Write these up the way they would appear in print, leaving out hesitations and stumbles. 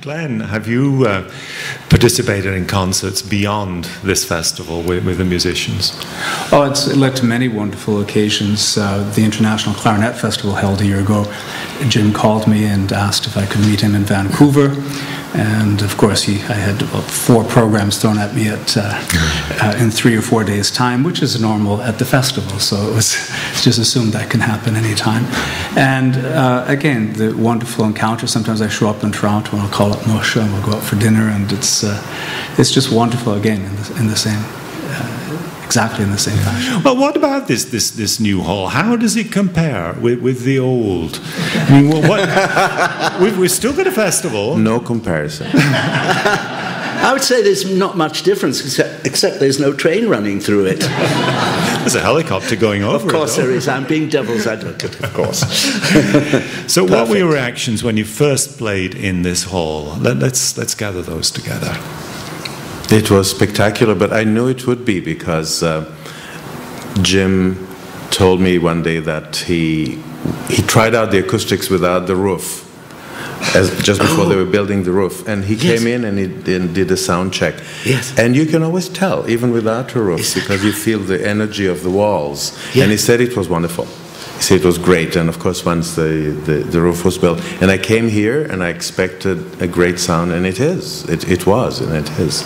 Glenn, have you participated in concerts beyond this festival with the musicians? Oh, it's led to many wonderful occasions. The International Clarinet Festival held a year ago. Jim called me and asked if I could meet him in Vancouver. And of course, I had about 4 programs thrown at me in 3 or 4 days' time, which is normal at the festival. So it was just assumed that can happen anytime. And again, the wonderful encounter. Sometimes I show up in Toronto and I'll call up Moshe and we'll go out for dinner, and it's just wonderful again in the same. Exactly in the same fashion. Well, what about this new hall? How does it compare with the old? I mean, we've still got a festival. No comparison. I would say there's not much difference, except there's no train running through it. There's a helicopter going over. Of course there is. I'm being devil's advocate, of course. So what were your reactions when you first played in this hall? Let's gather those together. It was spectacular, but I knew it would be because Jim told me one day that he tried out the acoustics without the roof, just before they were building the roof, and he came in and he did a sound check. Yes. And you can always tell, even without a roof, because you feel the energy of the walls. Yeah. And he said it was wonderful. He said it was great, and of course once the roof was built, and I came here and I expected a great sound, and it is. It was, and it is.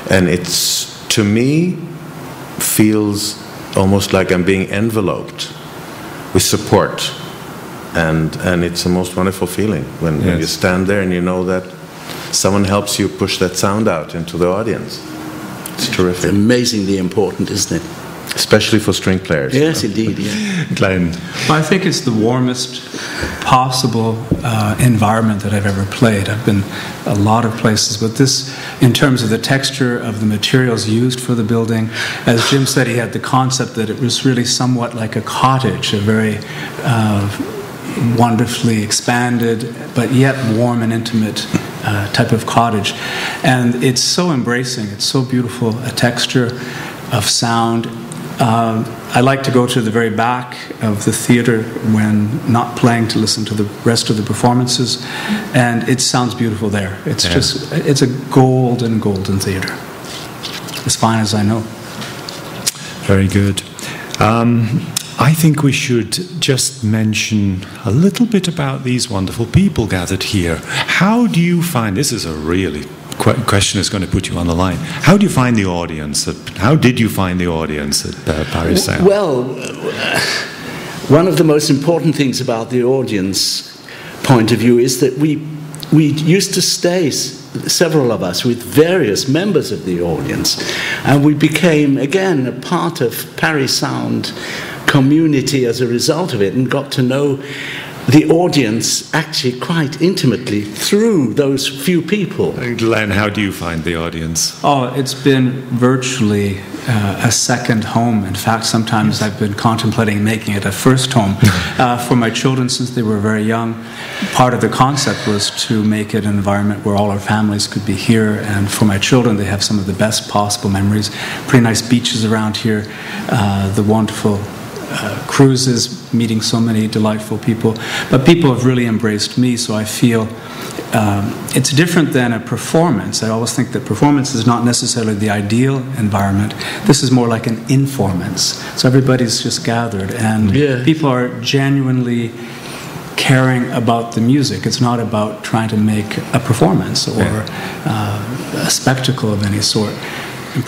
And it's, to me, feels almost like I'm being enveloped with support. And it's the most wonderful feeling when you stand there and you know that someone helps you push that sound out into the audience. It's terrific. It's amazingly important, isn't it? Especially for string players. Yes, indeed. Yeah. Glenn? Well, I think it's the warmest possible environment that I've ever played. I've been a lot of places, but this, in terms of the texture of the materials used for the building, as Jim said, he had the concept that it was really somewhat like a cottage, a very wonderfully expanded, but yet warm and intimate type of cottage. And it's so embracing, it's so beautiful, a texture of sound. I like to go to the very back of the theater when not playing to listen to the rest of the performances, and it sounds beautiful there. It's just, it's a golden theater, as fine as I know. Very good. I think we should just mention a little bit about these wonderful people gathered here. How do you find, this is a really question is going to put you on the line. How do you find the audience? How did you find the audience at Paris Sound? Well, one of the most important things about the audience point of view is that we used to stay, several of us, with various members of the audience, and we became, again, a part of Paris Sound community as a result of it, and got to know the audience actually quite intimately through those few people. Glenn, how do you find the audience? Oh, it's been virtually a second home. In fact, sometimes I've been contemplating making it a first home. For my children, since they were very young, part of the concept was to make it an environment where all our families could be here. And for my children, they have some of the best possible memories. Pretty nice beaches around here, the wonderful cruises, meeting so many delightful people. But people have really embraced me, so I feel it's different than a performance. I always think that performance is not necessarily the ideal environment. This is more like an informance. So everybody's just gathered, and people are genuinely caring about the music. It's not about trying to make a performance or a spectacle of any sort.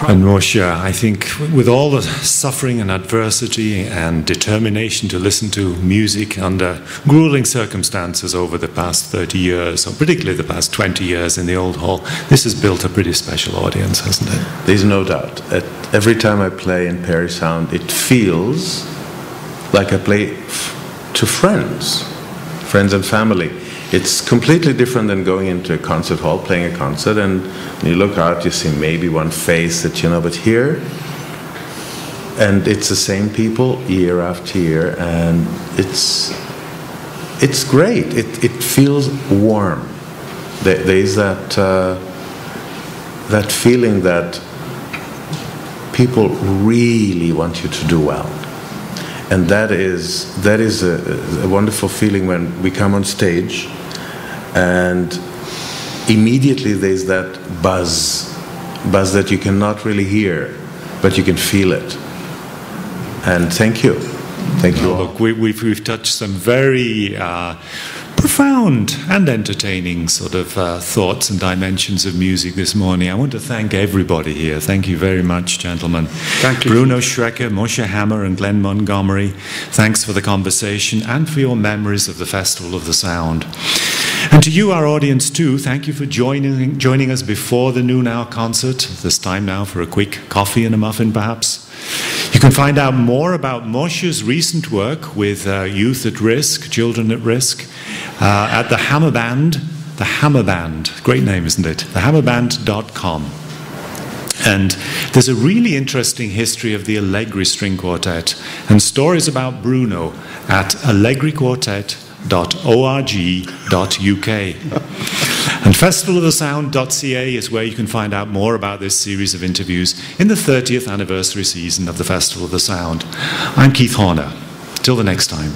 And Moshe, I think with all the suffering and adversity and determination to listen to music under grueling circumstances over the past 30 years, or particularly the past 20 years in the old hall, this has built a pretty special audience, hasn't it? There's no doubt. Every time I play in Paris Sound, it feels like I play to friends and family. It's completely different than going into a concert hall, playing a concert, and when you look out, you see maybe one face that you know, but here, and it's the same people year after year, and it's great. It feels warm. There's that feeling that people really want you to do well. And that is a wonderful feeling when we come on stage and immediately there's that buzz that you cannot really hear, but you can feel it. And thank you. Thank you all. Look, we've touched some very profound and entertaining sort of thoughts and dimensions of music this morning. I want to thank everybody here. Thank you very much, gentlemen. Thank you. Bruno Shreker, Moshe Hammer, and Glenn Montgomery, thanks for the conversation and for your memories of the Festival of the Sound. And to you, our audience, too, thank you for joining us before the noon hour concert. This time now for a quick coffee and a muffin, perhaps. You can find out more about Moshe's recent work with youth at risk, children at risk, at the Hammer Band. The Hammer Band, great name, isn't it? thehammerband.com. And there's a really interesting history of the Allegri String Quartet and stories about Bruno at allegriquartet.org.uk. And festivalofthesound.ca is where you can find out more about this series of interviews in the 30th anniversary season of the Festival of the Sound. I'm Keith Horner. Till the next time.